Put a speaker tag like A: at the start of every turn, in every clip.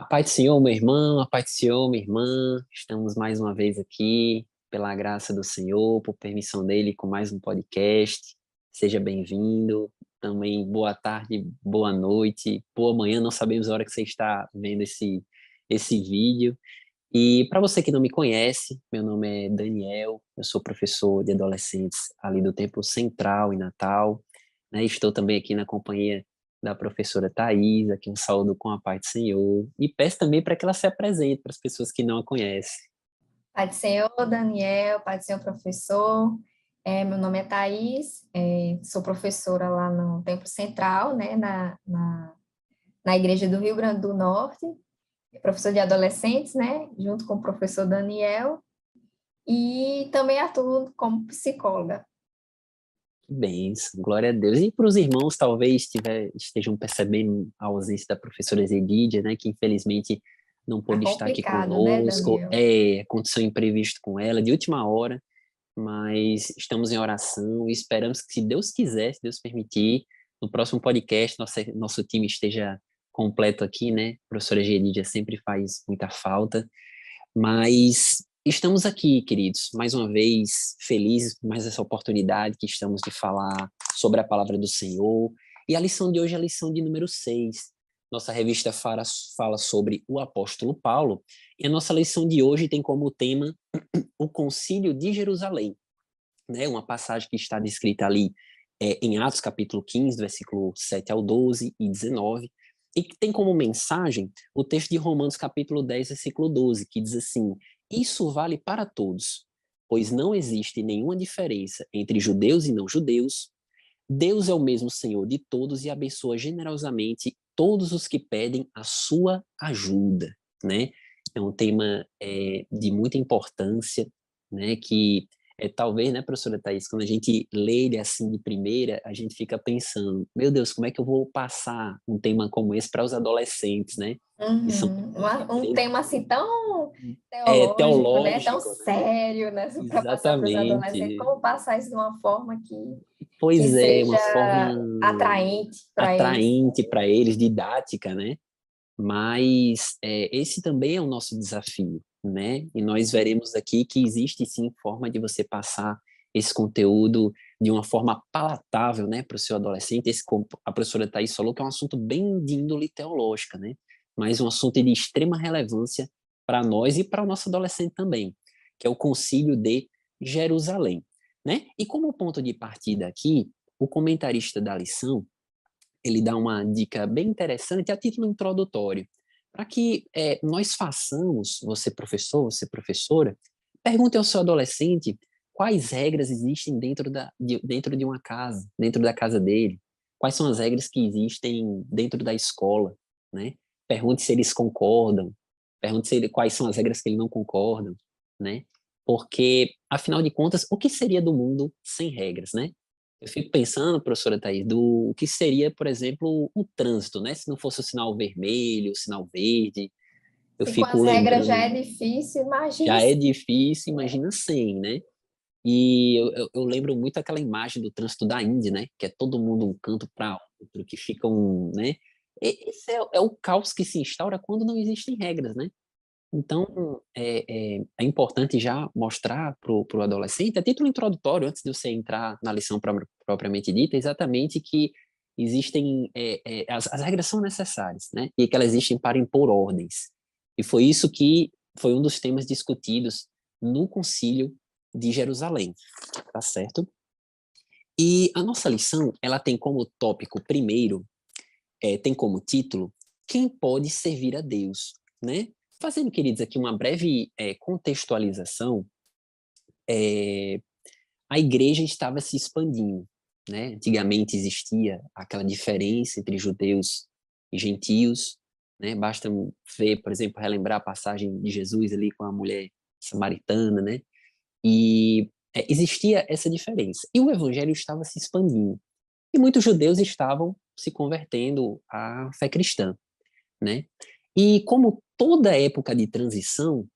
A: A paz do Senhor, meu irmão, a paz do Senhor, minha irmã. Estamos mais uma vez aqui, pela graça do Senhor, por permissão dele, com mais um podcast. Seja bem-vindo. Também boa tarde, boa noite, boa manhã. Não sabemos a hora que você está vendo esse vídeo. E para você que não me conhece, meu nome é Daniel, eu sou professor de adolescentes ali do Templo Central, em Natal, né? Estou também aqui na companhia da professora Thais, aqui um saúdo com a paz do Senhor, e peço também para que ela se apresente para as pessoas que não a conhecem.
B: Pai do Senhor, Daniel, Pai do Senhor, professor. Meu nome é Thaís, sou professora lá no Templo Central, né, na Igreja do Rio Grande do Norte, professor de adolescentes, né, junto com o professor Daniel, e também atuo como psicóloga.
A: Que bênção, glória a Deus. E para os irmãos, talvez estejam percebendo a ausência da professora Zedídia, né, que infelizmente não
B: Tá
A: pôde estar aqui
B: complicado, né,
A: conosco,
B: Daniel?
A: aconteceu um imprevisto com ela, de última hora, mas estamos em oração e esperamos que, se Deus quiser, se Deus permitir, no próximo podcast nosso time esteja completo aqui, né? A professora Gerídia sempre faz muita falta, mas estamos aqui, queridos, mais uma vez felizes por mais essa oportunidade que estamos de falar sobre a palavra do Senhor. E a lição de hoje é a lição de número 6. Nossa revista fala sobre o apóstolo Paulo, e a nossa lição de hoje tem como tema o Concílio de Jerusalém, né? Uma passagem que está descrita ali em Atos capítulo 15, versículo 7 ao 12 e 19, e que tem como mensagem o texto de Romanos capítulo 10, versículo 12, que diz assim: isso vale para todos, pois não existe nenhuma diferença entre judeus e não judeus. Deus é o mesmo Senhor de todos e abençoa generosamente todos os que pedem a sua ajuda, né? É um tema de muita importância, né? Que talvez, né, professora Thaís, quando a gente lê ele assim de primeira, a gente fica pensando, meu Deus, como é que eu vou passar um tema como esse para os adolescentes, né? Que são
B: Uhum. Um tema assim tão teológico, né? Tão
A: teológico, né?
B: sério, né? Para passar para os adolescentes,
A: Exatamente.
B: como passar isso de uma forma que
A: Pois é, uma forma
B: seja atraente para eles.
A: atraente para eles, didática, né? Mas esse também é o nosso desafio, né? E nós veremos aqui que existe sim forma de você passar esse conteúdo de uma forma palatável, né, para o seu adolescente. Esse, como a professora Thais falou, que é um assunto bem de índole teológica, né? Mas um assunto de extrema relevância para nós e para o nosso adolescente também, que é o Concílio de Jerusalém, né? E como ponto de partida aqui, o comentarista da lição ele dá uma dica bem interessante a título introdutório, para que nós façamos, você professor, você professora, pergunte ao seu adolescente quais regras existem dentro de uma casa, dentro da casa dele, quais são as regras que existem dentro da escola, né? Pergunte se eles concordam, pergunte quais são as regras que eles não concordam, né? Porque, afinal de contas, o que seria do mundo sem regras, né? Eu fico pensando, professora Thaís, do que seria, por exemplo, o trânsito, né? Se não fosse o sinal vermelho, o sinal verde. Eu
B: Se com
A: fico
B: as regras já é
A: lembrando,
B: difícil, imagine
A: já é
B: se
A: difícil, imagina sem, né? E eu lembro muito aquela imagem do trânsito da Indy, né? Que é todo mundo um canto para outro, que ficam, né? Esse é o caos que se instaura quando não existem regras, né? Então, é importante já mostrar para o adolescente, a título introdutório, antes de você entrar na lição propriamente dita, exatamente que existem, as regras são necessárias, né? E que elas existem para impor ordens. E foi isso que foi um dos temas discutidos no Concílio de Jerusalém, tá certo? E a nossa lição, ela tem como tópico primeiro, tem como título, quem pode servir a Deus, né? Fazendo, queridos, aqui uma breve contextualização, é, a igreja estava se expandindo, né? Antigamente existia aquela diferença entre judeus e gentios, né? Basta ver, por exemplo, relembrar a passagem de Jesus ali com a mulher samaritana, né? E existia essa diferença. E o evangelho estava se expandindo. E muitos judeus estavam se convertendo à fé cristã, né? E como toda época de transição,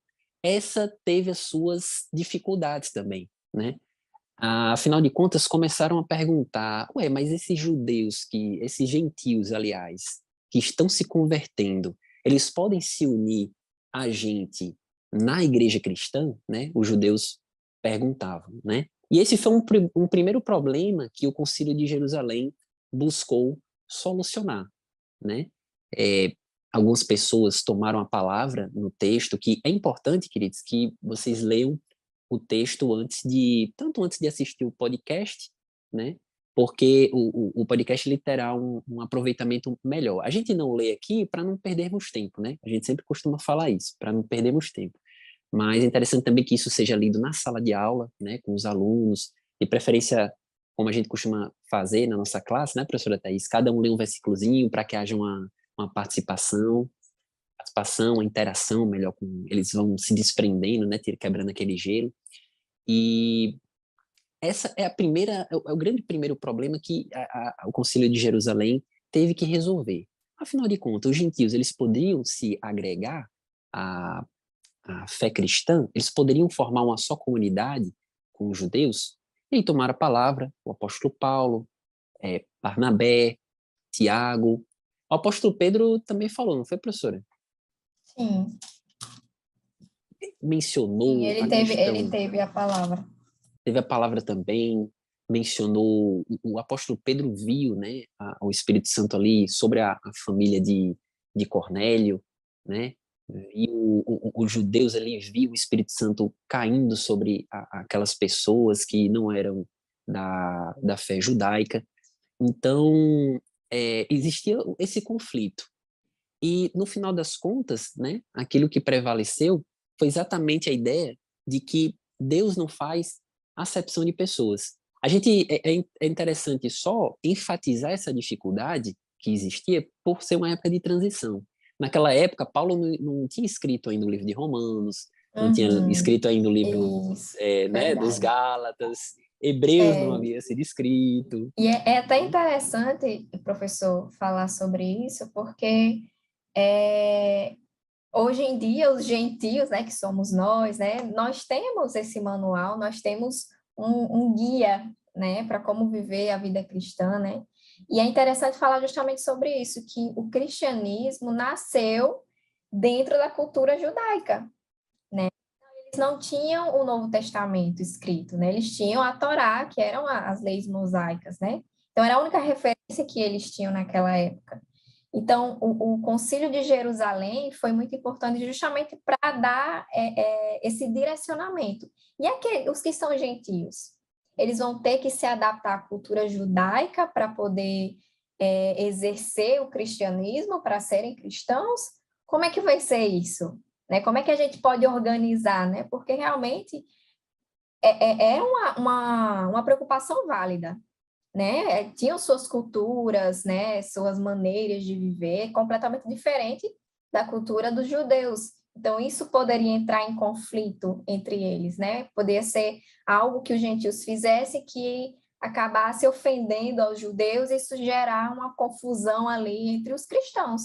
A: essa teve as suas dificuldades também, né? Afinal de contas, começaram a perguntar, ué, mas esses judeus, esses gentios, aliás, que estão se convertendo, eles podem se unir a gente na igreja cristã, né? Os judeus perguntavam, né? E esse foi um primeiro problema que o Concílio de Jerusalém buscou solucionar, né? É, algumas pessoas tomaram a palavra no texto, que é importante, queridos, que vocês leiam o texto tanto antes de assistir o podcast, né? Porque o podcast ele terá um aproveitamento melhor. A gente não lê aqui para não perdermos tempo, né? A gente sempre costuma falar isso, para não perdermos tempo. Mas é interessante também que isso seja lido na sala de aula, né, com os alunos, de preferência, como a gente costuma fazer na nossa classe, né, professora Thaís? Cada um lê um versículozinho para que haja uma participação, uma interação melhor com eles vão se desprendendo, né, quebrando aquele gelo. E essa é o grande primeiro problema que o Concílio de Jerusalém teve que resolver. Afinal de contas, os gentios, eles poderiam se agregar à, à fé cristã, eles poderiam formar uma só comunidade com os judeus, e aí tomaram a palavra o apóstolo Paulo, Barnabé, Tiago. O apóstolo Pedro também falou, não foi, professora?
B: Sim, sim,
A: Mencionou a
B: ele
A: questão.
B: teve a palavra.
A: Teve a palavra também, mencionou, o apóstolo Pedro viu, né, o Espírito Santo ali sobre a família de Cornélio, né, e os judeus ali viu o Espírito Santo caindo sobre aquelas pessoas que não eram da fé judaica. Então, existia esse conflito. E, no final das contas, né, aquilo que prevaleceu foi exatamente a ideia de que Deus não faz acepção de pessoas. É interessante só enfatizar essa dificuldade que existia por ser uma época de transição. Naquela época, Paulo não tinha escrito ainda o livro de Romanos, não tinha
B: Uhum,
A: escrito ainda o livro,
B: isso,
A: né, dos
B: verdade.
A: Gálatas, Hebreus não
B: É,
A: havia sido escrito.
B: e é até
A: Né?
B: interessante, professor, falar sobre isso, porque é, hoje em dia os gentios, né, que somos nós, né, nós temos esse manual, nós temos um guia, né, para como viver a vida cristã, né, e é interessante falar justamente sobre isso, que o cristianismo nasceu dentro da cultura judaica, né, eles não tinham o Novo Testamento escrito, né? Eles tinham a Torá, que eram as leis mosaicas, né? Então, era a única referência que eles tinham naquela época. Então, o Concílio de Jerusalém foi muito importante justamente para dar esse direcionamento. E os que são gentios? Eles vão ter que se adaptar à cultura judaica para poder exercer o cristianismo, para serem cristãos? Como é que vai ser isso? Né? Como é que a gente pode organizar, né? Porque realmente é uma preocupação válida, né? Tinham suas culturas, né? Suas maneiras de viver completamente diferente da cultura dos judeus. Então, isso poderia entrar em conflito entre eles, né? Poderia ser algo que os gentios fizessem que acabasse ofendendo aos judeus e isso gerar uma confusão ali entre os cristãos,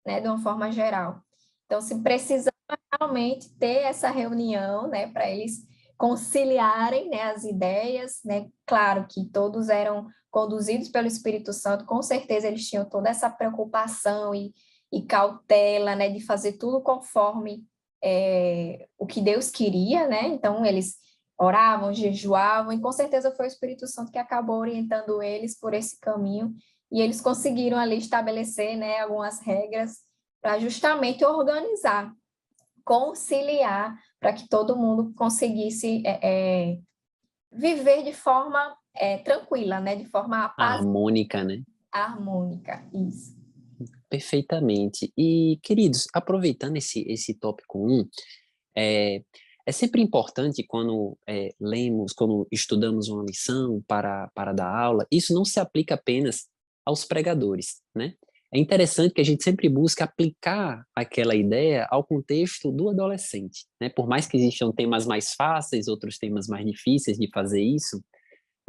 B: né? De uma forma geral. Então, se precisar realmente ter essa reunião, né, para eles conciliarem, né, as ideias, né, claro que todos eram conduzidos pelo Espírito Santo, com certeza eles tinham toda essa preocupação e cautela, né, de fazer tudo conforme o que Deus queria, né, então eles oravam, jejuavam, e com certeza foi o Espírito Santo que acabou orientando eles por esse caminho, e eles conseguiram ali estabelecer, né, algumas regras para justamente organizar, conciliar para que todo mundo conseguisse viver de forma tranquila, né? De forma
A: Harmônica, né?
B: harmônica. Isso.
A: Perfeitamente. E, queridos, aproveitando esse tópico um, é, é sempre importante quando lemos, quando estudamos uma lição para dar aula, isso não se aplica apenas aos pregadores, né? É interessante que a gente sempre busca aplicar aquela ideia ao contexto do adolescente, né? Por mais que existam temas mais fáceis, outros temas mais difíceis de fazer isso,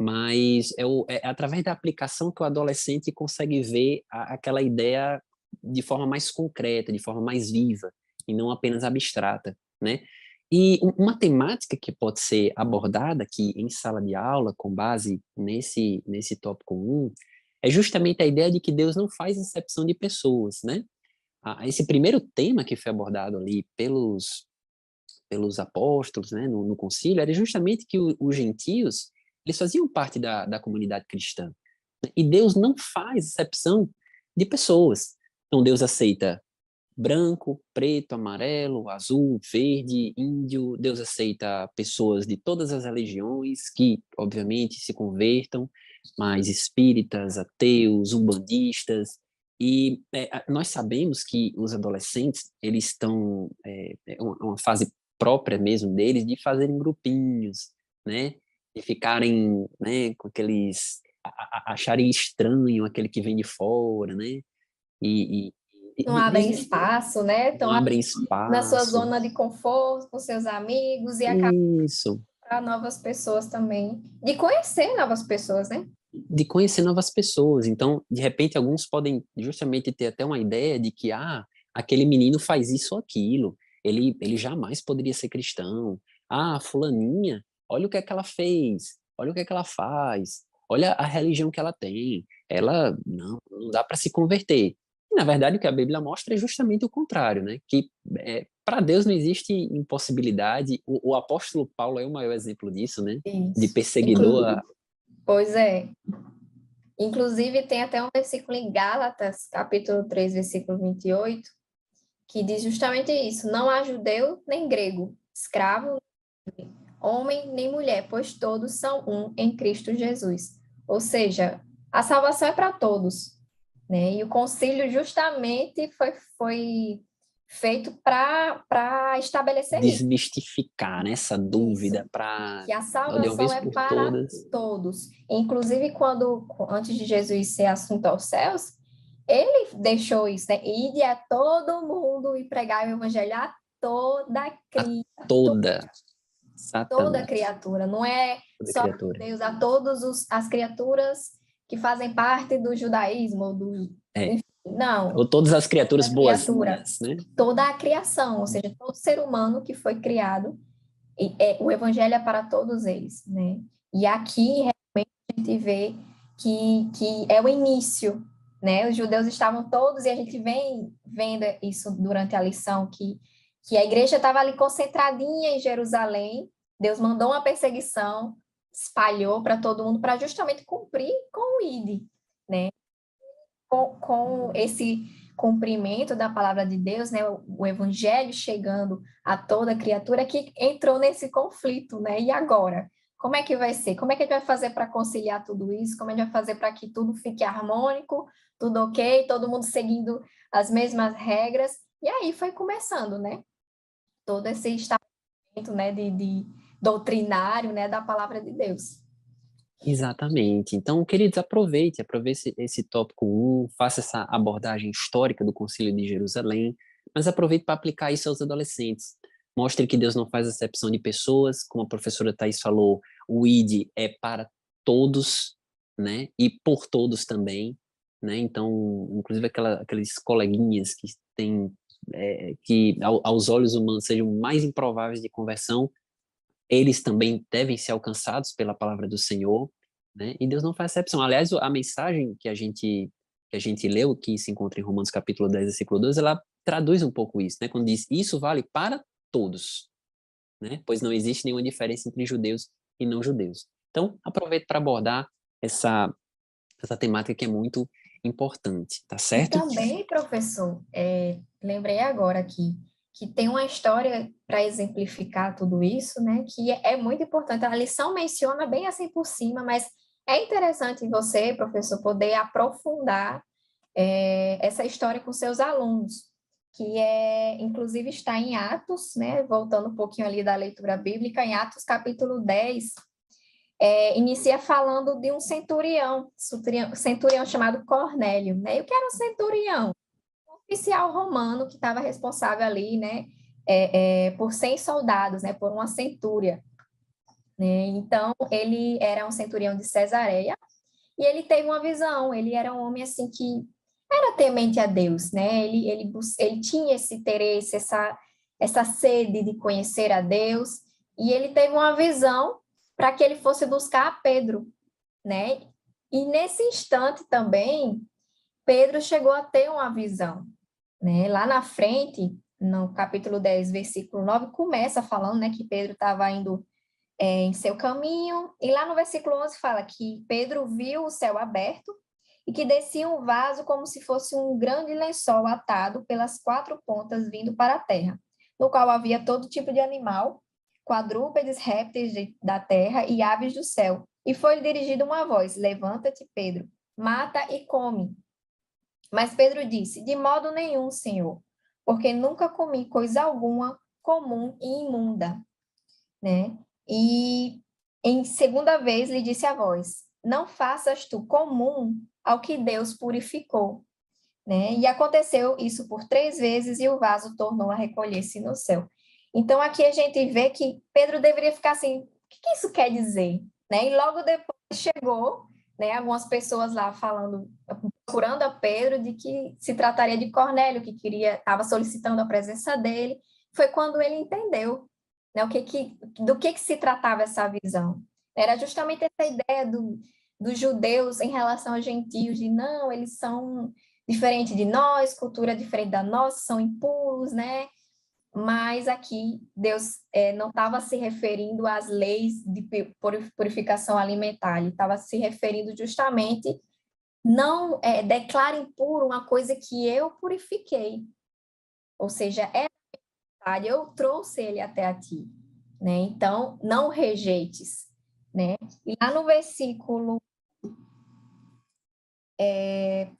A: mas é através da aplicação que o adolescente consegue ver aquela ideia de forma mais concreta, de forma mais viva, e não apenas abstrata, né? E uma temática que pode ser abordada aqui em sala de aula, com base nesse tópico um é justamente a ideia de que Deus não faz exceção de pessoas, né? esse primeiro tema que foi abordado ali pelos apóstolos, né, no concílio, era justamente que os gentios, eles faziam parte da comunidade cristã. E Deus não faz exceção de pessoas. Então Deus aceita branco, preto, amarelo, azul, verde, índio. Deus aceita pessoas de todas as religiões que, obviamente, se convertam, mas espíritas, ateus, umbandistas. E nós sabemos que os adolescentes, eles estão, uma fase própria mesmo deles de fazerem grupinhos, né? De ficarem, né, com aqueles, acharem estranho aquele que vem de fora, né? E, e,
B: Não
A: e
B: abrem
A: existe,
B: espaço, né?
A: não
B: Estão
A: abrem
B: na sua
A: espaço.
B: zona de conforto com seus amigos e acabam
A: Isso,
B: para novas pessoas também, de conhecer novas pessoas, né?
A: de conhecer novas pessoas. Então, de repente, alguns podem justamente ter até uma ideia de que, aquele menino faz isso ou aquilo, ele jamais poderia ser cristão. Fulaninha, olha o que é que ela fez, olha o que é que ela faz, olha a religião que ela tem. Ela, não dá para se converter. E, na verdade, o que a Bíblia mostra é justamente o contrário, né? Que para Deus não existe impossibilidade. O apóstolo Paulo é o maior exemplo disso, né? De
B: Isso.
A: perseguidor.
B: Pois é. Inclusive, tem até um versículo em Gálatas, capítulo 3, versículo 28, que diz justamente isso: não há judeu nem grego, escravo, homem nem mulher, pois todos são um em Cristo Jesus. Ou seja, a salvação é para todos, né? E o concílio justamente foi feito para estabelecer isso.
A: Desmistificar, né, essa
B: Isso.
A: dúvida para,
B: Que a
A: de uma
B: salvação
A: vez
B: é
A: por
B: para
A: todas.
B: todos. Inclusive, antes de Jesus ser assunto aos céus, ele deixou isso, né? Ide a todo mundo e pregar o evangelho a toda
A: A
B: criatura.
A: toda,
B: Toda
A: exatamente,
B: criatura, não é
A: toda
B: só
A: criatura.
B: Deus, a todas as criaturas que fazem parte do judaísmo,
A: É,
B: não,
A: ou todas as criaturas
B: toda criatura,
A: boazinhas, né?
B: toda a criação, ou seja, todo ser humano que foi criado, o evangelho é para todos eles, né? E aqui realmente a gente vê que é o início, né? Os judeus estavam todos, e a gente vem vendo isso durante a lição, que a igreja estava ali concentradinha em Jerusalém. Deus mandou uma perseguição, espalhou para todo mundo, para justamente cumprir com o ID, né? Com esse cumprimento da palavra de Deus, né? O evangelho chegando a toda criatura, que entrou nesse conflito, né? E agora? Como é que vai ser? Como é que a gente vai fazer para conciliar tudo isso? Como a gente vai fazer para que tudo fique harmônico, tudo ok, todo mundo seguindo as mesmas regras? E aí foi começando, né? Todo esse estabelecimento, né, de doutrinário, né, da palavra de Deus.
A: Exatamente. Então, queridos, aproveite esse tópico um, faça essa abordagem histórica do Concílio de Jerusalém, mas aproveite para aplicar isso aos adolescentes. Mostre que Deus não faz acepção de pessoas, como a professora Thais falou, o ID é para todos, né? E por todos também, né? Então, inclusive aqueles coleguinhas que têm, que aos olhos humanos sejam mais improváveis de conversão, eles também devem ser alcançados pela palavra do Senhor, né? E Deus não faz exceção. Aliás, a mensagem que a gente leu, que se encontra em Romanos capítulo 10, versículo 12, ela traduz um pouco isso, né? Quando diz, isso vale para todos, né? Pois não existe nenhuma diferença entre judeus e não judeus. Então, aproveito para abordar essa temática que é muito importante, tá
B: E
A: certo?
B: também, professor, lembrei agora aqui que tem uma história para exemplificar tudo isso, né? Que é muito importante. A lição menciona bem assim por cima, mas é interessante você, professor, poder aprofundar essa história com seus alunos, que inclusive está em Atos, né? Voltando um pouquinho ali da leitura bíblica, em Atos capítulo 10, inicia falando de um centurião chamado Cornélio, né? E o que era um centurião? Um oficial romano que estava responsável ali, né? Por 100 soldados, né? Por uma centúria, né? Então, ele era um centurião de Cesareia e ele teve uma visão. Ele era um homem assim que era temente a Deus, né? Ele tinha esse interesse, essa sede de conhecer a Deus, e ele teve uma visão para que ele fosse buscar Pedro, né? E nesse instante também, Pedro chegou a ter uma visão, né? Lá na frente, no capítulo 10, versículo 9, começa falando, né, que Pedro estava indo em seu caminho, e lá no versículo 11 fala que Pedro viu o céu aberto e que descia um vaso como se fosse um grande lençol atado pelas quatro pontas vindo para a terra, no qual havia todo tipo de animal, quadrúpedes, répteis da terra e aves do céu. E foi dirigida uma voz: levanta-te, Pedro, mata e come. Mas Pedro disse: de modo nenhum, Senhor, porque nunca comi coisa alguma comum e imunda, né? E em segunda vez lhe disse a voz: não faças tu comum ao que Deus purificou, né? E aconteceu isso por 3 vezes e o vaso tornou a recolher-se no céu. Então aqui a gente vê que Pedro deveria ficar assim: o que isso quer dizer, né? E logo depois chegou, né, algumas pessoas lá falando, procurando a Pedro de que se trataria de Cornélio, que estava solicitando a presença dele. Foi quando ele entendeu, né, do que se tratava essa visão. Era justamente essa ideia dos judeus em relação aos gentios, de não, eles são diferentes de nós, cultura diferente da nossa, são impuros, né? Mas aqui Deus não estava se referindo às leis de purificação alimentar, ele estava se referindo justamente, não declara impuro uma coisa que eu purifiquei, ou seja, é verdade, eu trouxe ele até a ti, né? Então, não rejeites, né? E lá no versículo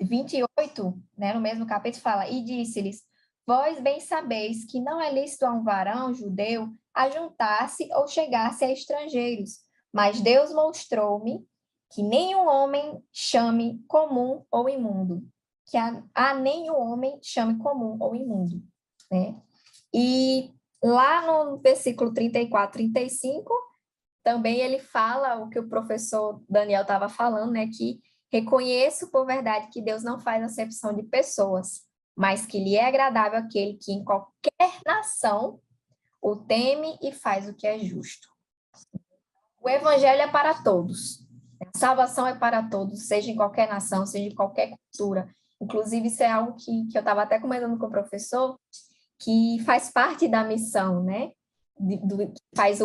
B: 28, né, no mesmo capítulo, fala: e disse-lhes: vós bem sabeis que não é lícito a um varão judeu ajuntar-se ou chegar-se a estrangeiros, mas Deus mostrou-me que nenhum homem chame comum ou imundo, que a nenhum homem chame comum ou imundo, né? E lá no versículo 34, 35, também ele fala o que o professor Daniel estava falando, né, que reconheço por verdade que Deus não faz acepção de pessoas, mas que lhe é agradável aquele que em qualquer nação o teme e faz o que é justo. O evangelho é para todos. A salvação é para todos, seja em qualquer nação, seja em qualquer cultura. Inclusive, isso é algo que eu estava até comentando com o professor, que faz parte da missão, né? Faz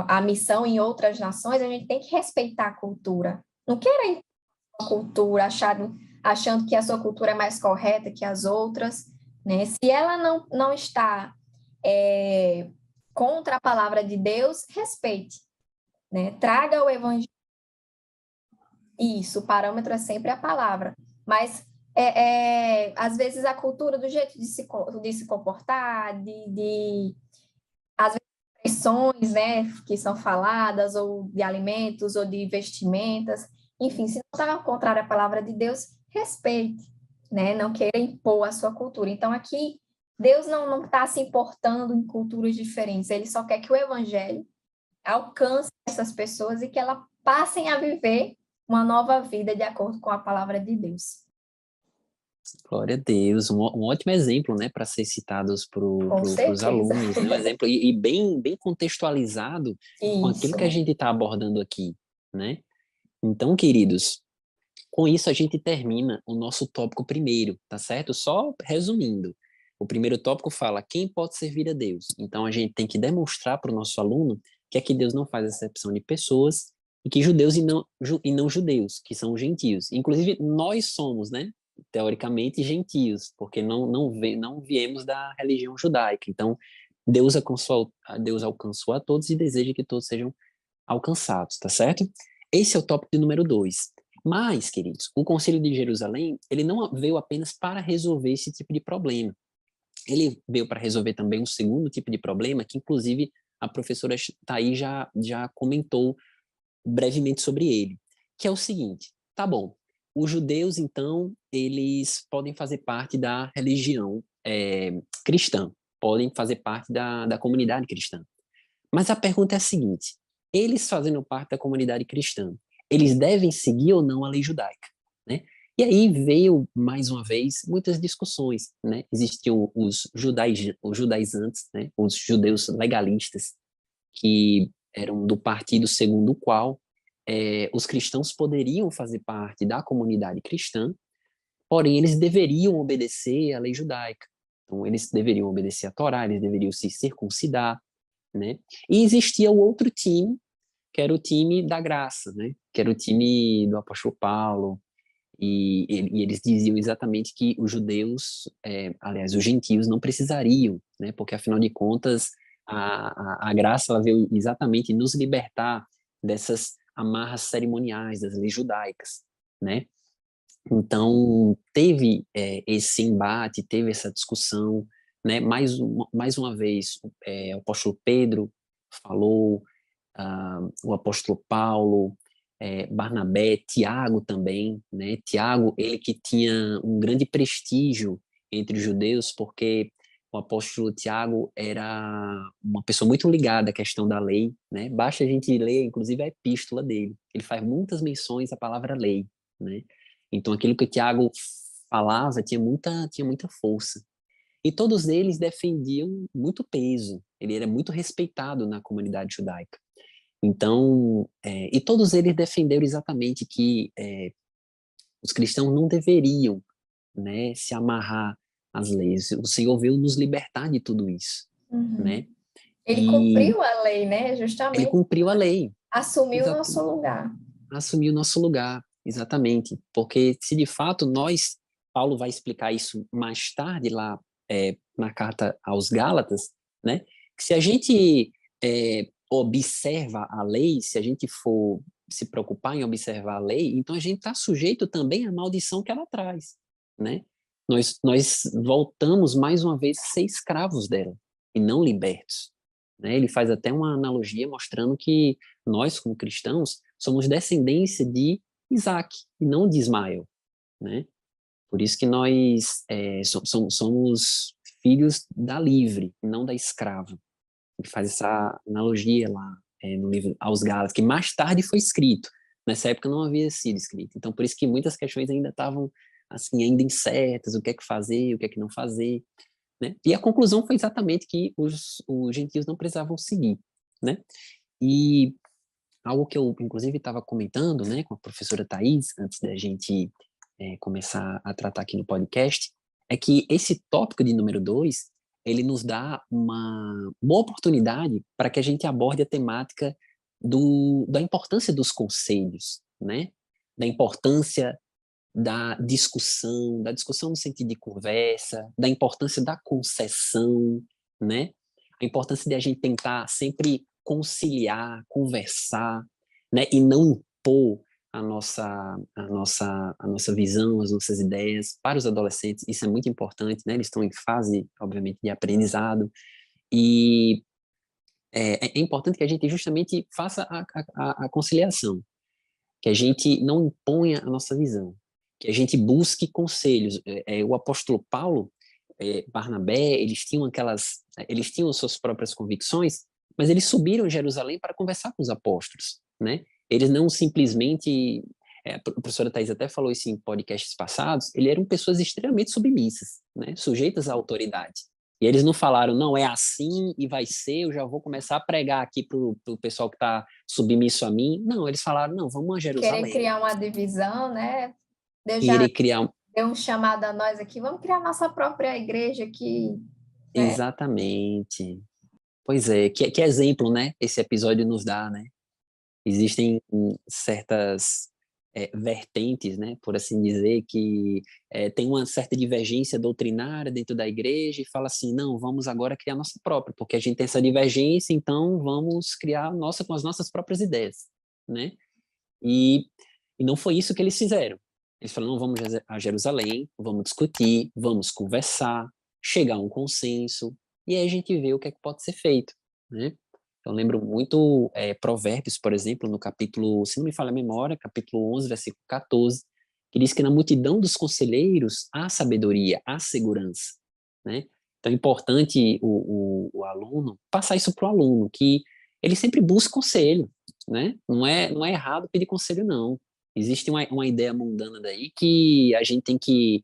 B: a missão em outras nações, a gente tem que respeitar a cultura. Não queira a cultura achando que a sua cultura é mais correta que as outras, né? Se ela não está contra a palavra de Deus, respeite, né? Traga o evangelho. Isso, o parâmetro é sempre a palavra. Mas, às vezes, a cultura, do jeito de se comportar, às vezes, expressões, né, que são faladas, ou de alimentos, ou de vestimentas, enfim, se não está contrário à palavra de Deus, respeite, né, não queira impor a sua cultura. Então, aqui, Deus não está se importando em culturas diferentes, ele só quer que o evangelho alcance essas pessoas e que elas passem a viver uma nova vida de acordo com a palavra de Deus.
A: Glória a Deus, um ótimo exemplo, né, para ser citados para
B: Com
A: os
B: certeza.
A: alunos, né, um exemplo e bem contextualizado com aquilo
B: Isso.
A: que a gente está abordando aqui, né? Então, queridos, com isso a gente termina o nosso tópico primeiro, tá certo? Só resumindo, o primeiro tópico fala quem pode servir a Deus. Então, a gente tem que demonstrar para o nosso aluno que aqui Deus não faz exceção de pessoas e que judeus e não judeus, que são gentios. Inclusive, nós somos, né? Teoricamente, gentios, porque não viemos da religião judaica. Então, Deus alcançou a todos e deseja que todos sejam alcançados, tá certo? Esse é o tópico de número 2. Mas, queridos, o Concílio de Jerusalém, ele não veio apenas para resolver esse tipo de problema. Ele veio para resolver também um segundo tipo de problema, que inclusive a professora Thaís já comentou brevemente sobre ele, que é o seguinte: tá bom, os judeus, então, eles podem fazer parte da religião cristã, podem fazer parte da comunidade cristã. Mas a pergunta é a seguinte: eles fazendo parte da comunidade cristã, eles devem seguir ou não a lei judaica, né? E aí veio, mais uma vez, muitas discussões, né? Existiam os judaizantes, né? Os judeus legalistas, que eram do partido segundo o qual os cristãos poderiam fazer parte da comunidade cristã, porém eles deveriam obedecer à lei judaica. Então, eles deveriam obedecer à Torá, eles deveriam se circuncidar, né? E existia o outro time, que era o time da graça, né? Que era o time do apóstolo Paulo, e eles diziam exatamente que os judeus, aliás, os gentios não precisariam, né? Porque afinal de contas a graça ela veio exatamente nos libertar dessas amarras cerimoniais das leis judaicas, né? Então teve esse embate, teve essa discussão, né? Mais uma vez, o apóstolo Pedro falou, o apóstolo Paulo, Barnabé, Tiago também, né? Tiago, ele que tinha um grande prestígio entre os judeus, porque o apóstolo Tiago era uma pessoa muito ligada à questão da lei, né? Basta a gente ler, inclusive, a epístola dele. Ele faz muitas menções à palavra lei, né? Então, aquilo que Tiago falava tinha muita força. E todos eles defendiam muito peso. Ele era muito respeitado na comunidade judaica. Então, e todos eles defenderam exatamente que os cristãos não deveriam, né, se amarrar às leis. O Senhor veio nos libertar de tudo isso,
B: Uhum.
A: né?
B: Ele
A: E
B: cumpriu a lei, né?
A: ele
B: Justamente
A: cumpriu a lei,
B: assumiu o
A: exato,
B: nosso lugar.
A: assumiu o nosso lugar, exatamente. Porque se de fato nós, Paulo vai explicar isso mais tarde lá na carta aos Gálatas, né? Que se a gente observa a lei, se a gente for se preocupar em observar a lei, então a gente está sujeito também à maldição que ela traz, né? Nós voltamos mais uma vez a ser escravos dela e não libertos, né? Ele faz até uma analogia mostrando que nós, como cristãos, somos descendência de Isaac e não de Ismael, né? Por isso que nós somos filhos da livre, não da escrava. Ele faz essa analogia lá no livro aos Gálatas, que mais tarde foi escrito. Nessa época não havia sido escrito. Então, por isso que muitas questões ainda estavam assim, ainda incertas, o que é que fazer, o que é que não fazer, né? E a conclusão foi exatamente que os gentios não precisavam seguir, né? E algo que eu, inclusive, estava comentando, né, com a professora Thais, antes da gente começar a tratar aqui no podcast, é que esse tópico de número 2, ele nos dá uma boa oportunidade para que a gente aborde a temática da importância dos conselhos, né? Da importância da discussão no sentido de conversa, da importância da concessão, né? A importância de a gente tentar sempre conciliar, conversar, né? E não impor a nossa visão, as nossas ideias para os adolescentes. Isso é muito importante, né? Eles estão em fase, obviamente, de aprendizado e é importante que a gente justamente faça a conciliação, que a gente não imponha a nossa visão, que a gente busque conselhos. O apóstolo Paulo, Barnabé, eles tinham suas próprias convicções, mas eles subiram a Jerusalém para conversar com os apóstolos, né? Eles não simplesmente, a professora Thais até falou isso em podcasts passados, eles eram pessoas extremamente submissas, né? Sujeitas à autoridade. E eles não falaram, não, é assim e vai ser, eu já vou começar a pregar aqui para o pessoal que está submisso a mim. Não, eles falaram, não, vamos a
B: Querer
A: Jerusalém.
B: criar uma divisão, né? Deus já
A: Querer criar.
B: deu um chamado a nós aqui, vamos criar nossa própria igreja aqui, né?
A: Exatamente. Pois é, que exemplo, né? Esse episódio nos dá, né? Existem certas vertentes, né? Por assim dizer, que tem uma certa divergência doutrinária dentro da igreja e fala assim, não, vamos agora criar nossa própria, porque a gente tem essa divergência, então vamos criar a nossa com as nossas próprias ideias, né? E, e não foi isso que eles fizeram. Eles falaram, não, vamos a Jerusalém, vamos discutir, vamos conversar, chegar a um consenso, e aí a gente vê o que é que pode ser feito, né? Eu lembro muito Provérbios, por exemplo, no capítulo, se não me falha a memória, capítulo 11, versículo 14, que diz que na multidão dos conselheiros há sabedoria, há segurança, né? Então é importante o aluno passar isso para o aluno, que ele sempre busca conselho, né? Não é errado pedir conselho, não. Existe uma ideia mundana daí que a gente tem que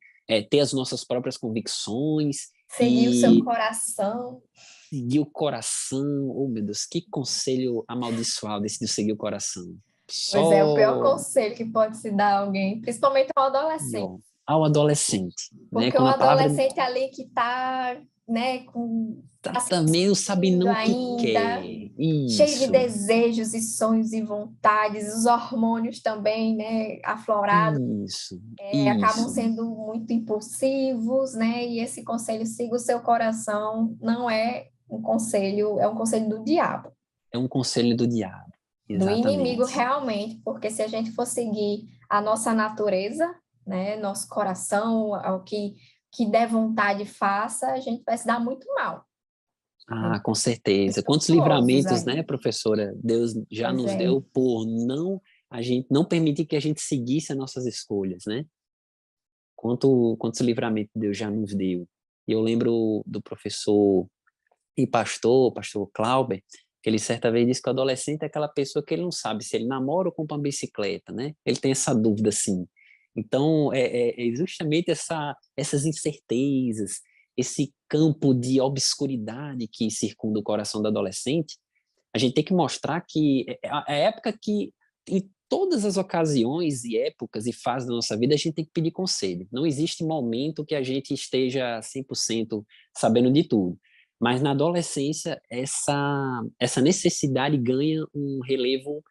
A: ter as nossas próprias convicções
B: Seguir o seu
A: e
B: coração.
A: seguir o coração. Oh, meu Deus, que conselho amaldiçoado esse de seguir o coração.
B: Pois é, o pior
A: Só
B: conselho que pode se dar a alguém, principalmente ao adolescente.
A: ao adolescente, né?
B: Porque o
A: Quando a palavra
B: adolescente ali que está, né,
A: tá também não sabe não o que
B: ainda,
A: quer.
B: cheio de
A: Isso,
B: desejos e sonhos e vontades, os hormônios também, né, aflorados,
A: isso,
B: acabam
A: isso.
B: sendo muito impulsivos, né, e esse conselho, siga o seu coração, não é um conselho, é um conselho do diabo,
A: É um conselho do diabo.
B: do inimigo
A: Exatamente.
B: realmente, porque se a gente for seguir a nossa natureza, né, nosso coração, ao que der vontade faça, a gente vai se dar muito mal.
A: Ah, com certeza. Quantos
B: Perigosos
A: livramentos,
B: aí.
A: né, professora, Deus já
B: Pois
A: nos
B: é.
A: deu por não a gente não permitir que a gente seguisse as nossas escolhas, né? Quantos livramentos Deus já nos deu. E eu lembro do professor e pastor Clauber, que ele certa vez disse que o adolescente é aquela pessoa que ele não sabe se ele namora ou compra uma bicicleta, né? Ele tem essa dúvida, assim. Então, é justamente essas incertezas, esse campo de obscuridade que circunda o coração do adolescente, a gente tem que mostrar que é a época que, em todas as ocasiões e épocas e fases da nossa vida, a gente tem que pedir conselho. Não existe momento que a gente esteja 100% sabendo de tudo. Mas na adolescência, essa necessidade ganha um relevo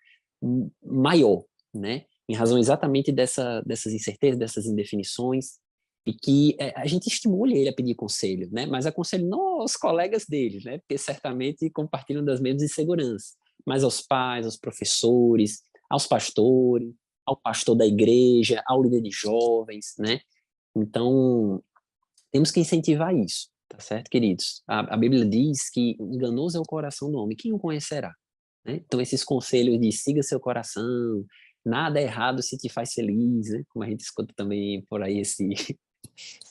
A: maior, né? Em razão exatamente dessas incertezas, dessas indefinições, e que a gente estimule ele a pedir conselho, né? Mas aconselho não aos colegas dele, né? Porque certamente compartilham das mesmas inseguranças, mas aos pais, aos professores, aos pastores, ao pastor da igreja, ao líder de jovens, né? Então, temos que incentivar isso, tá certo, queridos? A Bíblia diz que enganoso é o coração do homem, quem o conhecerá? Né? Então, esses conselhos de siga seu coração, nada é errado se te faz feliz, né? Como a gente escuta também por aí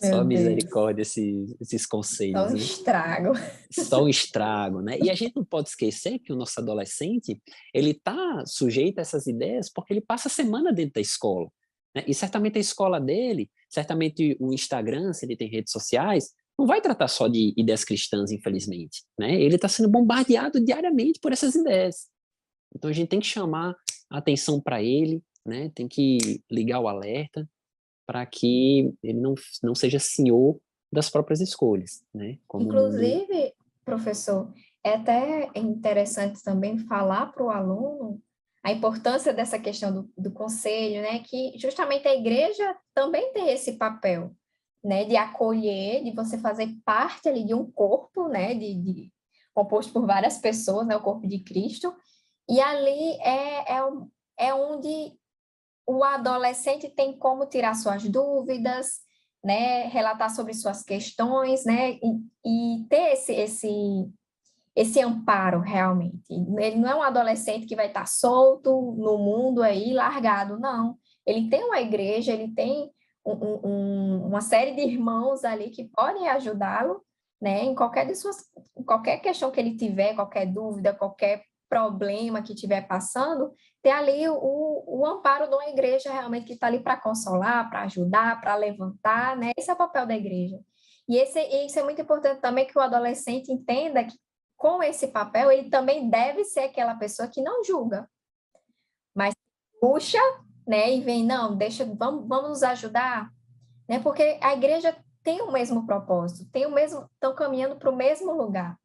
B: Meu
A: só
B: Deus,
A: misericórdia, esses
B: só
A: conselhos,
B: um
A: né?
B: estrago.
A: Só um estrago, né? E a gente não pode esquecer que o nosso adolescente, ele está sujeito a essas ideias porque ele passa a semana dentro da escola, né? E certamente a escola dele, certamente o Instagram, se ele tem redes sociais, não vai tratar só de ideias cristãs, infelizmente, né? Ele está sendo bombardeado diariamente por essas ideias. Então a gente tem que chamar a atenção para ele, né? Tem que ligar o alerta para que ele não seja senhor das próprias escolhas, né? Como o mundo.
B: Inclusive, professor, é até interessante também falar para o aluno a importância dessa questão do conselho, né? Que justamente a igreja também tem esse papel, né? De acolher, de você fazer parte ali de um corpo, né? Composto por várias pessoas, né? O corpo de Cristo. E ali é onde o adolescente tem como tirar suas dúvidas, né, relatar sobre suas questões, né, e ter esse amparo realmente. Ele não é um adolescente que vai estar solto no mundo aí, largado, não. Ele tem uma igreja, ele tem uma série de irmãos ali que podem ajudá-lo, né, em qualquer questão que ele tiver, qualquer dúvida, qualquer problema que estiver passando, ter ali o amparo de uma igreja realmente que está ali para consolar, para ajudar, para levantar, né? Esse é o papel da igreja. E isso é muito importante também que o adolescente entenda que com esse papel ele também deve ser aquela pessoa que não julga, mas puxa, né? E vem, não, vamos nos ajudar, né? Porque a igreja tem o mesmo propósito, estão caminhando para o mesmo lugar,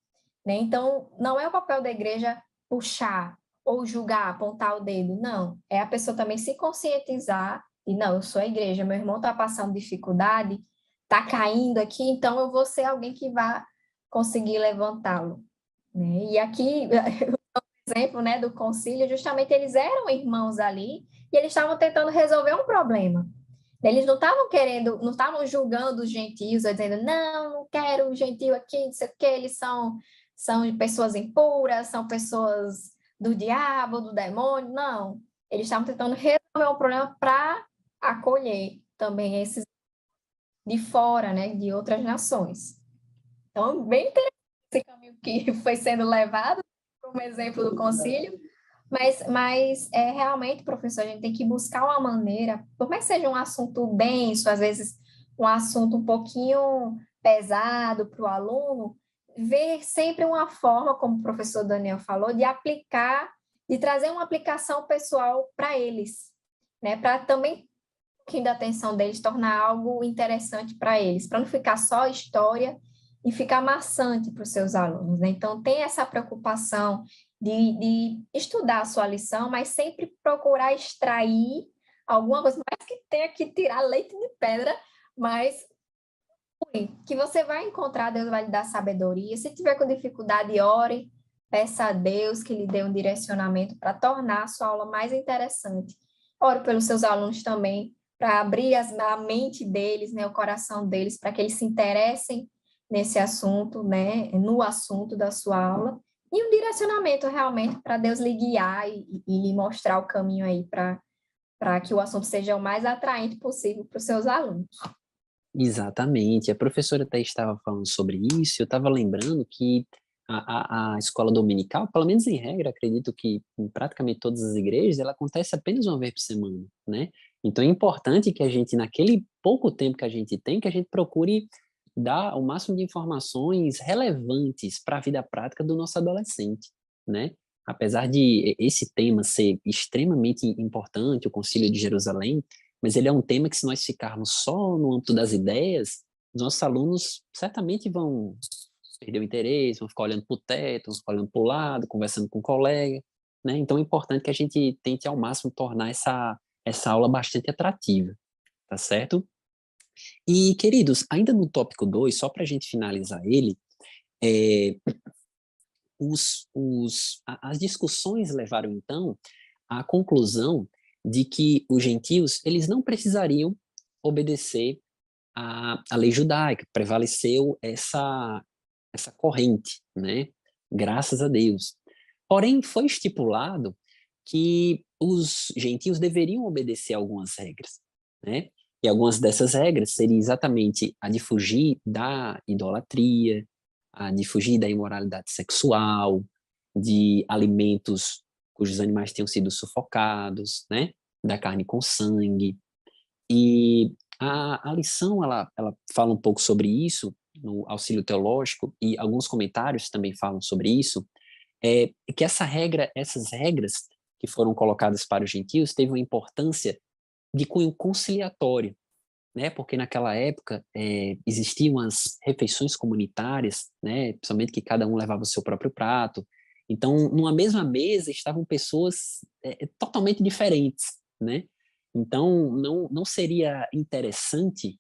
B: né? Então, não é o papel da igreja puxar ou julgar, apontar o dedo, não. É a pessoa também se conscientizar e, não, eu sou a igreja, meu irmão está passando dificuldade, está caindo aqui, então eu vou ser alguém que vai conseguir levantá-lo, né? E aqui, exemplo, né, do concílio, justamente eles eram irmãos ali e eles estavam tentando resolver um problema. Eles não estavam querendo, não estavam julgando os gentios, dizendo, não quero um gentio aqui, não sei o que, eles são pessoas impuras, são pessoas do diabo, do demônio, não. Eles estavam tentando resolver um problema para acolher também esses de fora, né, de outras nações. Então, bem interessante esse caminho que foi sendo levado, como exemplo do concílio, mas realmente, professor, a gente tem que buscar uma maneira, por mais que seja um assunto denso, às vezes um assunto um pouquinho pesado para o aluno, ver sempre uma forma, como o professor Daniel falou, de aplicar, de trazer uma aplicação pessoal para eles, né? Para também pouquinho da atenção deles, tornar algo interessante para eles, para não ficar só história e ficar maçante para os seus alunos, né? Então, tem essa preocupação de estudar a sua lição, mas sempre procurar extrair alguma coisa, mais que tenha que tirar leite de pedra, mas que você vai encontrar, Deus vai lhe dar sabedoria. Se tiver com dificuldade, ore, peça a Deus que lhe dê um direcionamento para tornar a sua aula mais interessante. Ore pelos seus alunos também, para abrir a mente deles, né, o coração deles, para que eles se interessem nesse assunto, né, no assunto da sua aula. E um direcionamento realmente para Deus lhe guiar e lhe mostrar o caminho aí para que o assunto seja o mais atraente possível para os seus alunos.
A: Exatamente. A professora até estava falando sobre isso, eu estava lembrando que a escola dominical, pelo menos em regra, acredito que em praticamente todas as igrejas, ela acontece apenas uma vez por semana, né? Então é importante que a gente, naquele pouco tempo que a gente tem, que a gente procure dar o máximo de informações relevantes para a vida prática do nosso adolescente, né? Apesar de esse tema ser extremamente importante, o Concílio de Jerusalém, mas ele é um tema que, se nós ficarmos só no âmbito das ideias, os nossos alunos certamente vão perder o interesse, vão ficar olhando para o teto, vão ficar olhando para o lado, conversando com o colega, né? Então é importante que a gente tente ao máximo tornar essa aula bastante atrativa, tá certo? E, queridos, ainda no tópico 2, só para a gente finalizar ele, é, as discussões levaram, então, à conclusão de que os gentios eles não precisariam obedecer à lei judaica, prevaleceu essa corrente, né? Graças a Deus. Porém, foi estipulado que os gentios deveriam obedecer a algumas regras, né? E algumas dessas regras seriam exatamente a de fugir da idolatria, a de fugir da imoralidade sexual, de alimentos cujos animais tenham sido sufocados, né? Da carne com sangue. E a lição, ela fala um pouco sobre isso, no auxílio teológico, e alguns comentários também falam sobre isso, que essas regras que foram colocadas para os gentios teve uma importância de cunho conciliatório, né? Porque naquela época existiam as refeições comunitárias, né? Principalmente que cada um levava o seu próprio prato. Então, numa mesma mesa estavam pessoas totalmente diferentes, né? Então, não seria interessante,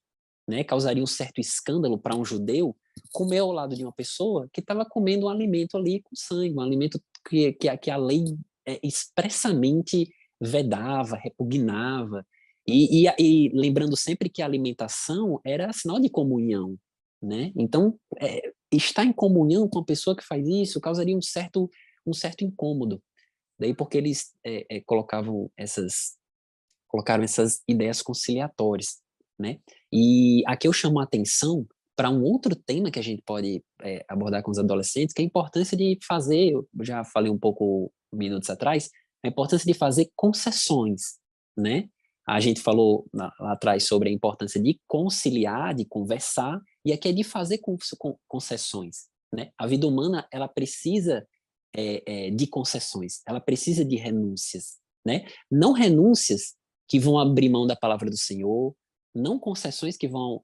A: né? Causaria um certo escândalo para um judeu comer ao lado de uma pessoa que estava comendo um alimento ali com sangue, um alimento que a lei expressamente vedava, repugnava, e lembrando sempre que a alimentação era sinal de comunhão, né? Então, estar em comunhão com a pessoa que faz isso causaria um certo incômodo. Daí porque eles colocaram essas ideias conciliatórias, né? E aqui eu chamo a atenção para um outro tema que a gente pode abordar com os adolescentes, que é a importância de fazer, eu já falei um pouco minutos atrás, a importância de fazer concessões, né? A gente falou lá atrás sobre a importância de conciliar, de conversar, e aqui é de fazer concessões, né? A vida humana, ela precisa de concessões, ela precisa de renúncias, né? Não renúncias que vão abrir mão da palavra do Senhor, não concessões que vão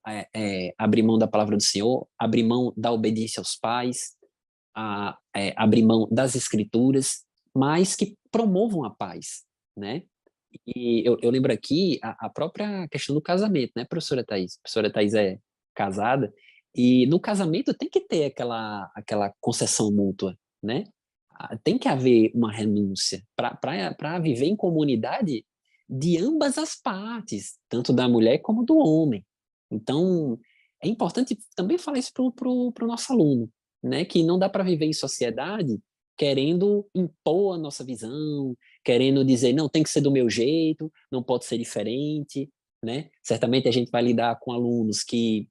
A: abrir mão da palavra do Senhor, abrir mão da obediência aos pais, abrir mão das escrituras, mas que promovam a paz, né? E eu lembro aqui a própria questão do casamento, né, professora Thais? A professora Thais é casada, e no casamento tem que ter aquela concessão mútua, né? Tem que haver uma renúncia para viver em comunidade de ambas as partes, tanto da mulher como do homem. Então, é importante também falar isso pro nosso aluno, né? Que não dá para viver em sociedade querendo impor a nossa visão, querendo dizer, não, tem que ser do meu jeito, não pode ser diferente, né? Certamente a gente vai lidar com alunos que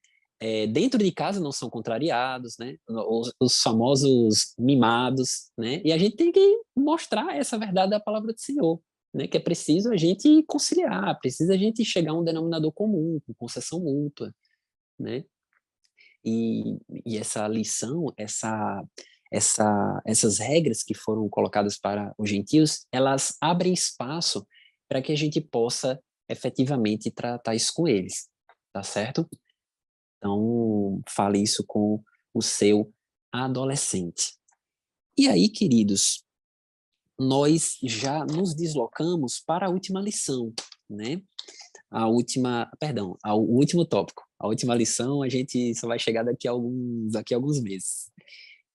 A: dentro de casa não são contrariados, né? Os famosos mimados, né? E a gente tem que mostrar essa verdade da palavra do Senhor, né? Que é preciso a gente conciliar, precisa a gente chegar a um denominador comum, com concessão mútua, né? E essa lição, essas regras que foram colocadas para os gentios, elas abrem espaço para que a gente possa efetivamente tratar isso com eles, tá certo? Então, fale isso com o seu adolescente. E aí, queridos, nós já nos deslocamos para a última lição, né? O último tópico. A última lição a gente só vai chegar daqui a alguns meses,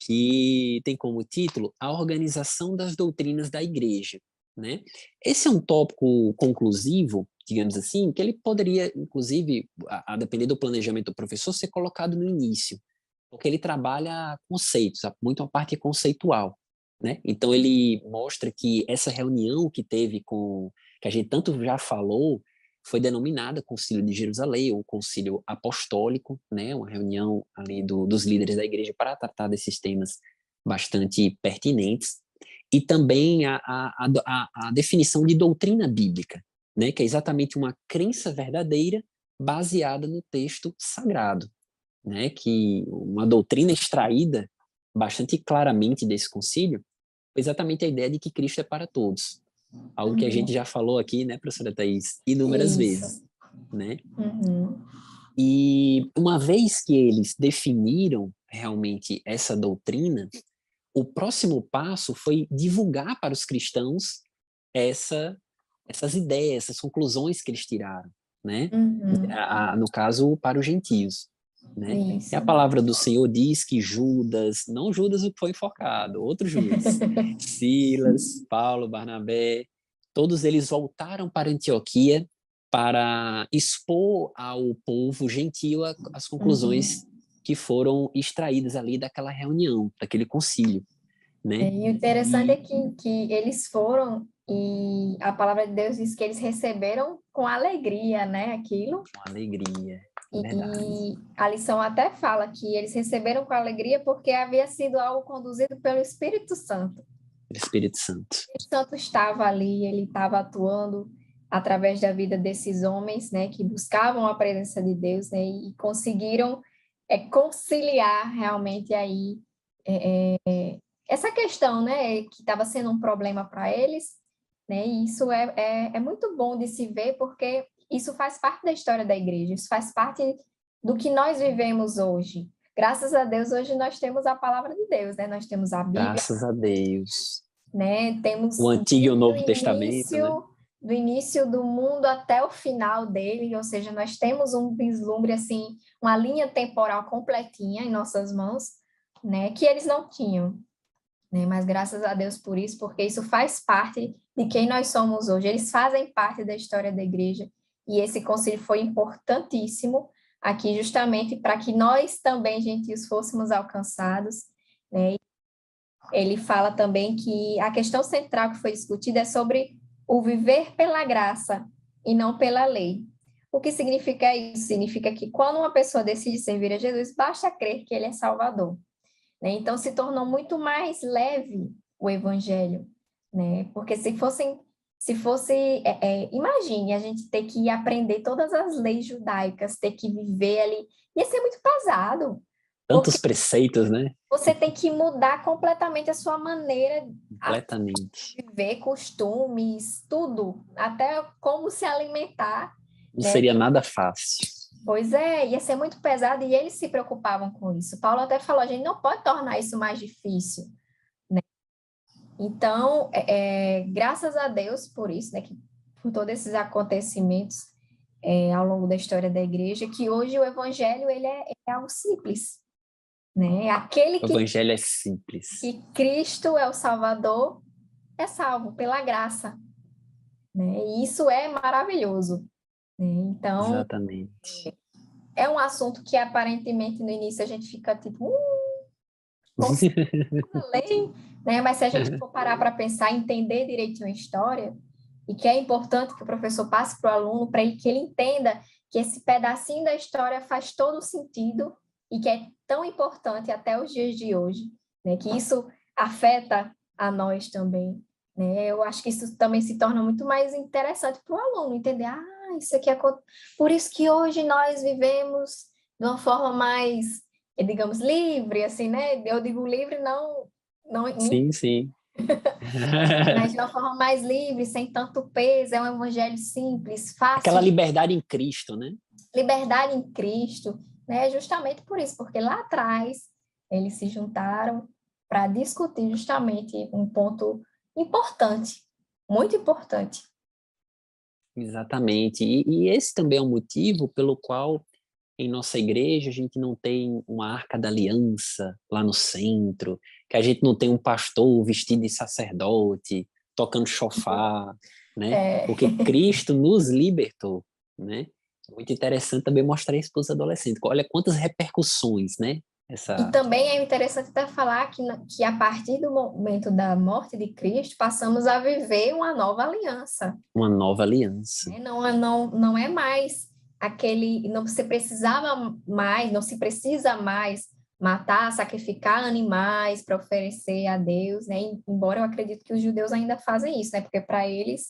A: que tem como título a organização das doutrinas da igreja, né? Esse é um tópico conclusivo, digamos assim, que ele poderia, inclusive, a depender do planejamento do professor, ser colocado no início, porque ele trabalha conceitos, muito a parte conceitual, né? Então ele mostra que essa reunião que a gente tanto já falou, foi denominada Concílio de Jerusalém, ou Concílio Apostólico, né? Uma reunião ali dos líderes da igreja para tratar desses temas bastante pertinentes, e também a definição de doutrina bíblica, né? Que é exatamente uma crença verdadeira baseada no texto sagrado, né? Que uma doutrina extraída bastante claramente desse concílio foi exatamente a ideia de que Cristo é para todos. Algo que a gente já falou aqui, né, professora Thaís, inúmeras
B: Isso.
A: vezes, né?
B: Uhum.
A: E uma vez que eles definiram realmente essa doutrina, o próximo passo foi divulgar para os cristãos essas ideias, essas conclusões que eles tiraram, né?
B: Uhum.
A: No caso, para os gentios, né? E a
B: Isso.
A: palavra do Senhor diz que Judas, não Judas o que foi enforcado, outro Judas, Silas, Paulo, Barnabé, todos eles voltaram para Antioquia para expor ao povo gentio as conclusões
B: Uhum.
A: que foram extraídas ali daquela reunião, daquele concílio, né?
B: E o interessante é
A: E
B: que eles foram e a palavra de Deus diz que eles receberam com alegria, né, aquilo.
A: com alegria, verdade.
B: E a lição até fala que eles receberam com alegria porque havia sido algo conduzido pelo Espírito Santo.
A: Espírito Santo.
B: O Espírito Santo estava ali, ele estava atuando através da vida desses homens, né, que buscavam a presença de Deus, né, e conseguiram conciliar realmente aí essa questão, né, que estava sendo um problema para eles, né, e isso é muito bom de se ver, porque isso faz parte da história da igreja, isso faz parte do que nós vivemos hoje. Graças a Deus, hoje nós temos a palavra de Deus, né, nós temos a Bíblia,
A: Graças a Deus.
B: né,
A: O
B: temos
A: Antigo e o Novo Testamento, né?
B: do início do mundo até o final dele, ou seja, nós temos um vislumbre, assim, uma linha temporal completinha em nossas mãos, né, que eles não tinham, né? Mas graças a Deus por isso, porque isso faz parte de quem nós somos hoje. Eles fazem parte da história da igreja e esse concílio foi importantíssimo aqui justamente para que nós também, gentios, fôssemos alcançados, né? Ele fala também que a questão central que foi discutida é sobre o viver pela graça e não pela lei. O que significa isso? Significa que quando uma pessoa decide servir a Jesus, basta crer que ele é Salvador, né? Então, se tornou muito mais leve o evangelho, né? Porque imagine a gente ter que aprender todas as leis judaicas, ter que viver ali, ia ser muito pesado, porque
A: Tantos preceitos, né?
B: você tem que mudar completamente a sua maneira
A: Completamente.
B: de viver, costumes, tudo, até como se alimentar,
A: Não
B: né?
A: seria nada fácil.
B: Pois é, ia ser muito pesado e eles se preocupavam com isso. Paulo até falou, a gente não pode tornar isso mais difícil, né? Então, graças a Deus por isso, né, que, por todos esses acontecimentos ao longo da história da igreja, que hoje o evangelho ele é algo simples, né? Aquele
A: O evangelho é simples.
B: que Cristo é o Salvador é salvo pela graça, né? E isso é maravilhoso, né? Então,
A: Exatamente.
B: é um assunto que aparentemente no início a gente fica tipo, como se além, né? Mas se a gente for parar para pensar, entender direitinho a história, e que é importante que o professor passe para o aluno, para que ele entenda que esse pedacinho da história faz todo sentido e que é tão importante até os dias de hoje, né? Que isso afeta a nós também, né? Eu acho que isso também se torna muito mais interessante para o aluno entender, isso aqui é por isso que hoje nós vivemos de uma forma mais, digamos, livre, assim, né? Eu digo livre não
A: Sim, sim.
B: mas de uma forma mais livre, sem tanto peso, é um evangelho simples,
A: Aquela
B: fácil,
A: liberdade em Cristo, né?
B: liberdade em Cristo, né? Justamente por isso, porque lá atrás eles se juntaram para discutir justamente um ponto importante, muito importante.
A: Exatamente. E esse também é um motivo pelo qual em nossa igreja a gente não tem uma arca da aliança lá no centro, que a gente não tem um pastor vestido de sacerdote, tocando chofar, né?
B: É,
A: Porque Cristo nos libertou, né? Muito interessante também mostrar isso para os adolescentes. Olha quantas repercussões, né?
B: e
A: Essa
B: também é interessante até falar que a partir do momento da morte de Cristo, passamos a viver uma nova aliança.
A: uma nova aliança.
B: Né? Não é mais aquele, não se precisa mais matar, sacrificar animais para oferecer a Deus, né? Embora eu acredito que os judeus ainda fazem isso, né? Porque para eles,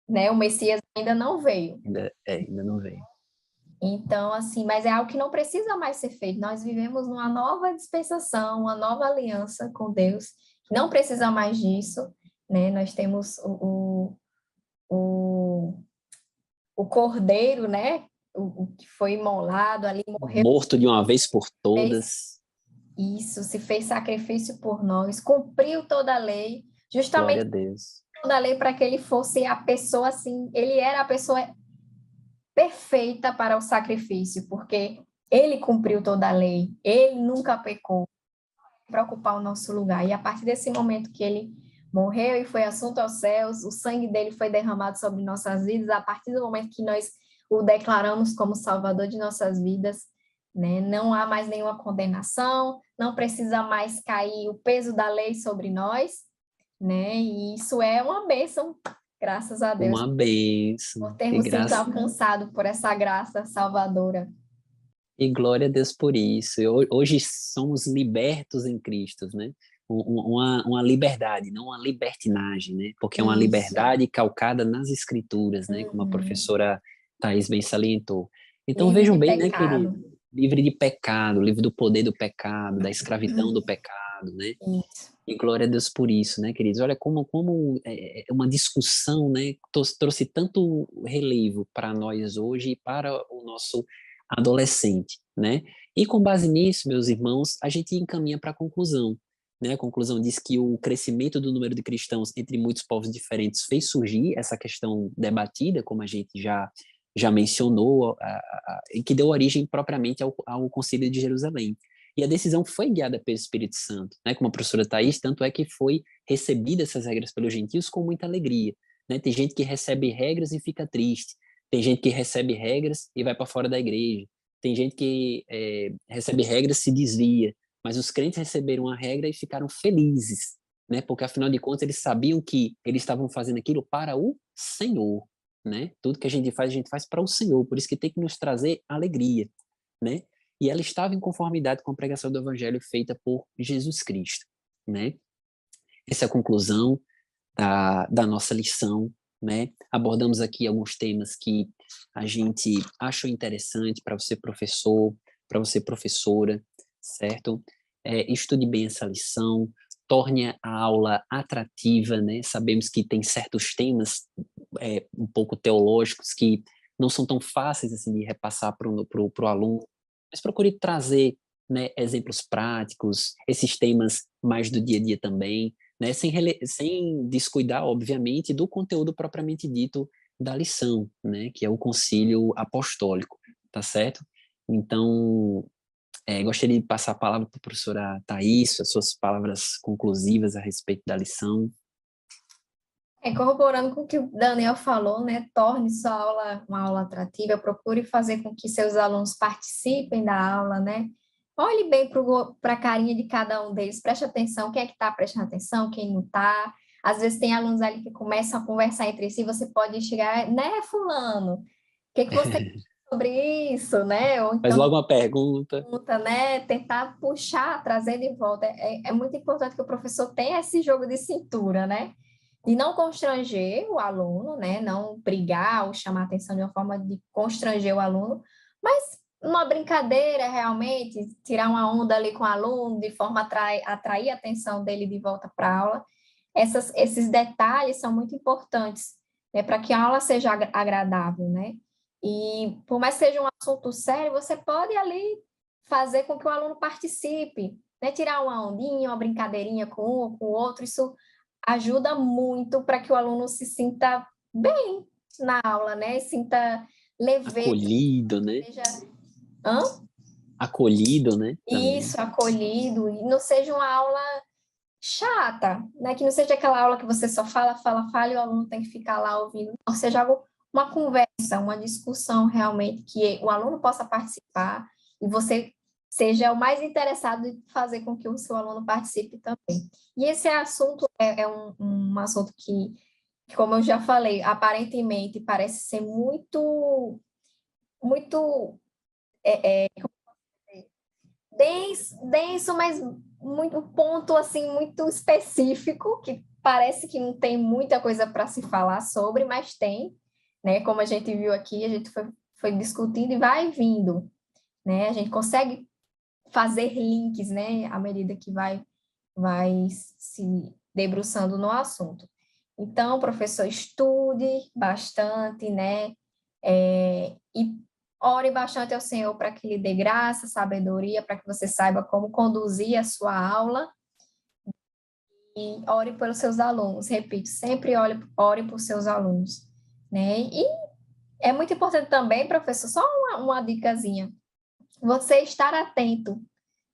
B: né, o Messias ainda não veio.
A: Ainda não veio.
B: Então, assim, mas é algo que não precisa mais ser feito. Nós vivemos numa nova dispensação, uma nova aliança com Deus, que não precisa mais disso, né? Nós temos o o cordeiro, né? O que foi imolado ali, morreu,
A: Morto de uma vez por
B: fez
A: todas.
B: isso, se fez sacrifício por nós, cumpriu toda a lei,
A: Glória
B: justamente
A: a Deus.
B: toda a lei para que ele fosse a pessoa assim, ele era a pessoa perfeita para o sacrifício, porque ele cumpriu toda a lei, ele nunca pecou para ocupar o nosso lugar. E a partir desse momento que ele morreu e foi assunto aos céus, o sangue dele foi derramado sobre nossas vidas, a partir do momento que nós o declaramos como Salvador de nossas vidas, né? Não há mais nenhuma condenação, não precisa mais cair o peso da lei sobre nós, né? E isso é uma bênção, graças a Deus,
A: Uma bênção.
B: por
A: E
B: termos sido
A: graça.
B: alcançados por essa graça salvadora.
A: E glória a Deus por isso. Hoje somos libertos em Cristo, né? Uma liberdade, não uma libertinagem, né? Porque é uma
B: Isso.
A: liberdade calcada nas Escrituras, né? Como a
B: Uhum.
A: professora Thais bem salientou. Então
B: Livre
A: vejam
B: de
A: bem, né, querido?
B: pecado.
A: Livre de pecado, livre do poder do pecado, da escravidão do pecado, né?
B: Isso.
A: E glória a Deus por isso, né, queridos? Olha como uma discussão, né, trouxe tanto relevo para nós hoje e para o nosso adolescente, né? E com base nisso, meus irmãos, a gente encaminha para a conclusão, né? A conclusão diz que o crescimento do número de cristãos entre muitos povos diferentes fez surgir essa questão debatida, como a gente já mencionou, e que deu origem propriamente ao Concílio de Jerusalém. E a decisão foi guiada pelo Espírito Santo, né? Como a professora Thais, tanto é que foi recebida essas regras pelos gentios com muita alegria, né? Tem gente que recebe regras e fica triste, tem gente que recebe regras e vai para fora da igreja, tem gente que recebe regras e se desvia, mas os crentes receberam a regra e ficaram felizes, né? Porque afinal de contas eles sabiam que eles estavam fazendo aquilo para o Senhor, né? Tudo que a gente faz para o Senhor, por isso que tem que nos trazer alegria, né? E ela estava em conformidade com a pregação do evangelho feita por Jesus Cristo, né? Essa é a conclusão da nossa lição, né? Abordamos aqui alguns temas que a gente achou interessante para você professor, para você professora, certo? Estude bem essa lição, torne a aula atrativa, né? Sabemos que tem certos temas um pouco teológicos que não são tão fáceis assim de repassar para o aluno, mas procure trazer, né, exemplos práticos, esses temas mais do dia a dia também, né, sem descuidar, obviamente, do conteúdo propriamente dito da lição, né, que é o concílio apostólico, tá certo? Então, gostaria de passar a palavra para a professora Thais, as suas palavras conclusivas a respeito da lição.
B: Corroborando com o que o Daniel falou, né? Torne sua aula uma aula atrativa, procure fazer com que seus alunos participem da aula, né? Olhe bem para a carinha de cada um deles, preste atenção, quem é que está prestando atenção, quem não está. Às vezes tem alunos ali que começam a conversar entre si, você pode chegar, né, fulano, o que você acha sobre isso, né? Ou
A: Faz
B: então
A: logo uma pergunta.
B: pergunta, né? Tentar puxar, trazer de volta. É muito importante que o professor tenha esse jogo de cintura, né? De não constranger o aluno, né? Não brigar ou chamar a atenção de uma forma de constranger o aluno, mas uma brincadeira realmente, tirar uma onda ali com o aluno, de forma a atrair a atenção dele de volta para a aula. esses detalhes são muito importantes, né, para que a aula seja agradável, né? E por mais que seja um assunto sério, você pode ali fazer com que o aluno participe, né? Tirar uma ondinha, uma brincadeirinha com um ou com o outro, isso ajuda muito para que o aluno se sinta bem na aula, né? Sinta leveza,
A: Acolhido, né?
B: seja... Hã?
A: Acolhido, né? Também.
B: Isso, acolhido, e não seja uma aula chata, né? Que não seja aquela aula que você só fala, fala, fala e o aluno tem que ficar lá ouvindo. Ou seja, algo, uma conversa, uma discussão realmente que o aluno possa participar e você seja o mais interessado em fazer com que o seu aluno participe também. E esse assunto é um assunto que, como eu já falei, aparentemente parece ser muito denso, mas muito um ponto assim muito específico que parece que não tem muita coisa para se falar sobre, mas tem, né? Como a gente viu aqui, a gente foi discutindo e vai vindo, né? A gente consegue fazer links, né? À medida que vai se debruçando no assunto. Então, professor, estude bastante, né? E ore bastante ao Senhor para que lhe dê graça, sabedoria, para que você saiba como conduzir a sua aula. E ore pelos seus alunos. Repito, sempre ore por seus alunos, né? E é muito importante também, professor, só uma dicasinha. Você estar atento,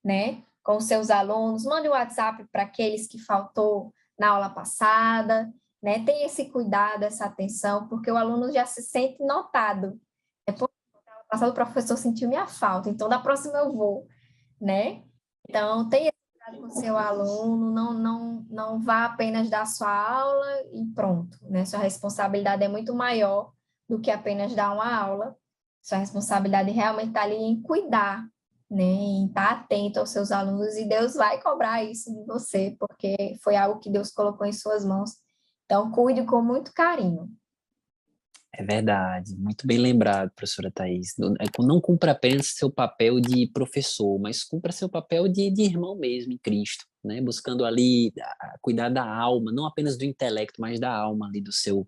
B: né? Com os seus alunos. Mande o WhatsApp para aqueles que faltou na aula passada, né? Tenha esse cuidado, essa atenção, porque o aluno já se sente notado. Passado o professor sentiu minha falta, então da próxima eu vou, né? Então, tenha cuidado com o seu aluno, não vá apenas dar sua aula e pronto, né? Sua responsabilidade é muito maior do que apenas dar uma aula. Sua responsabilidade realmente está ali em cuidar, né? Em estar atento aos seus alunos e Deus vai cobrar isso de você, porque foi algo que Deus colocou em suas mãos. Então, cuide com muito carinho.
A: É verdade, muito bem lembrado, professora Thais. Não cumpra apenas seu papel de professor, mas cumpra seu papel de irmão mesmo em Cristo, né? Buscando ali cuidar da alma, não apenas do intelecto, mas da alma ali do seu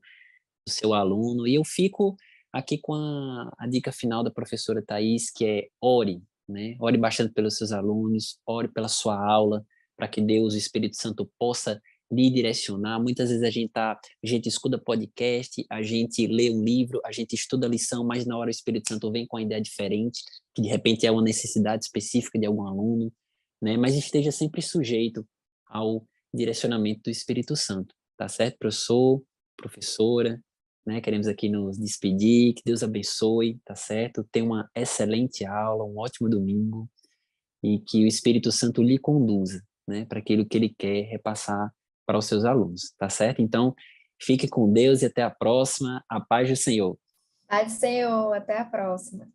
A: aluno. E eu fico aqui com a dica final da professora Thais, que é ore, né? Ore bastante pelos seus alunos, ore pela sua aula, para que Deus, o Espírito Santo, possa lhe direcionar. Muitas vezes a gente escuta podcast, a gente lê um livro, a gente estuda a lição, mas na hora o Espírito Santo vem com uma ideia diferente, que de repente é uma necessidade específica de algum aluno, né? Mas esteja sempre sujeito ao direcionamento do Espírito Santo, tá certo, professor, professora, né? Queremos aqui nos despedir, que Deus abençoe, tá certo? Tenha uma excelente aula, um ótimo domingo e que o Espírito Santo lhe conduza, né? Para aquilo que ele quer repassar para os seus alunos, tá certo? Então, fique com Deus e até a próxima. A paz do Senhor.
B: Paz do Senhor, até a próxima.